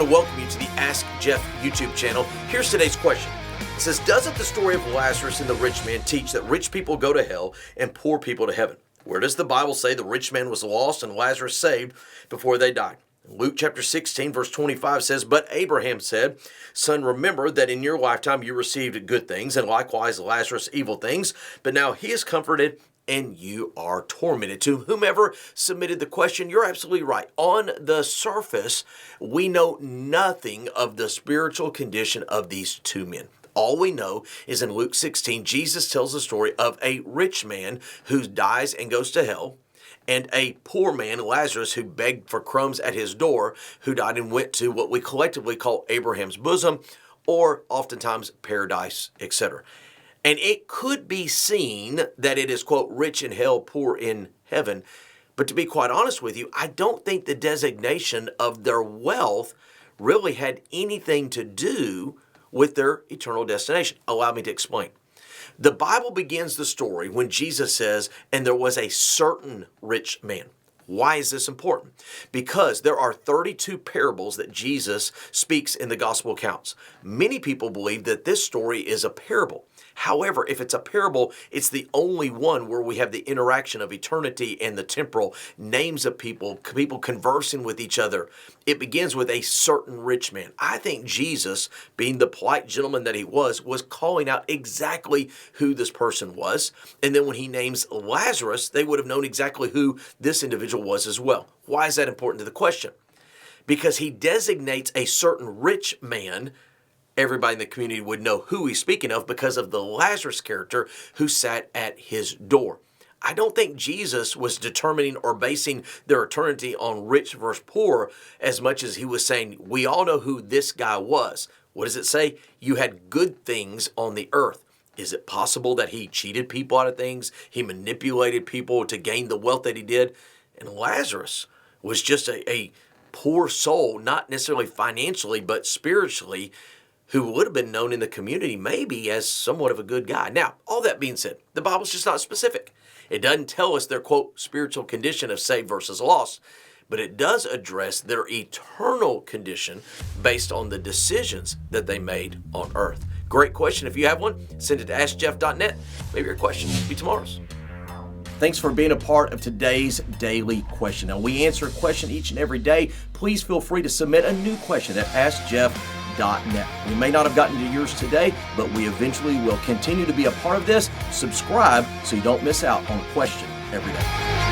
want to welcome you to the Ask Jeff YouTube channel. Here's today's question. It says, doesn't the story of Lazarus and the rich man teach that rich people go to hell and poor people to heaven? Where does the Bible say the rich man was lost and Lazarus saved before they died? Luke chapter 16 verse 25 says, but Abraham said, son, remember that in your lifetime you received good things, and likewise Lazarus evil things, but now he is comforted and you are tormented. To whomever submitted the question, you're absolutely right. On the surface, we know nothing of the spiritual condition of these two men. All we know is in Luke 16, Jesus tells the story of a rich man who dies and goes to hell, and a poor man, Lazarus, who begged for crumbs at his door, who died and went to what we collectively call Abraham's bosom, or oftentimes paradise, etc. And it could be seen that it is, quote, rich in hell, poor in heaven. But to be quite honest with you, I don't think the designation of their wealth really had anything to do with their eternal destination. Allow me to explain. The Bible begins the story when Jesus says, and there was a certain rich man. Why is this important? Because there are 32 parables that Jesus speaks in the gospel accounts. Many people believe that this story is a parable. However, if it's a parable, it's the only one where we have the interaction of eternity and the temporal, names of people conversing with each other. It begins with a certain rich man. I think Jesus, being the polite gentleman that he was calling out exactly who this person was. And then when he names Lazarus, they would have known exactly who this individual was as well. Why is that important to the question? Because he designates a certain rich man. Everybody in the community would know who he's speaking of because of the Lazarus character who sat at his door. I don't think Jesus was determining or basing their eternity on rich versus poor as much as he was saying, we all know who this guy was. What does it say? You had good things on the earth. Is it possible that he cheated people out of things? He manipulated people to gain the wealth that he did? And Lazarus was just a poor soul, not necessarily financially, but spiritually, who would have been known in the community maybe as somewhat of a good guy. Now, all that being said, the Bible's just not specific. It doesn't tell us their, quote, spiritual condition of saved versus lost, but it does address their eternal condition based on the decisions that they made on earth. Great question. If you have one, send it to askjeff.net. Maybe your question will be tomorrow's. Thanks for being a part of today's daily question. Now, we answer a question each and every day. Please feel free to submit a new question at askjeff.net. We may not have gotten to yours today, but we eventually will continue to be a part of this. Subscribe so you don't miss out on a question every day.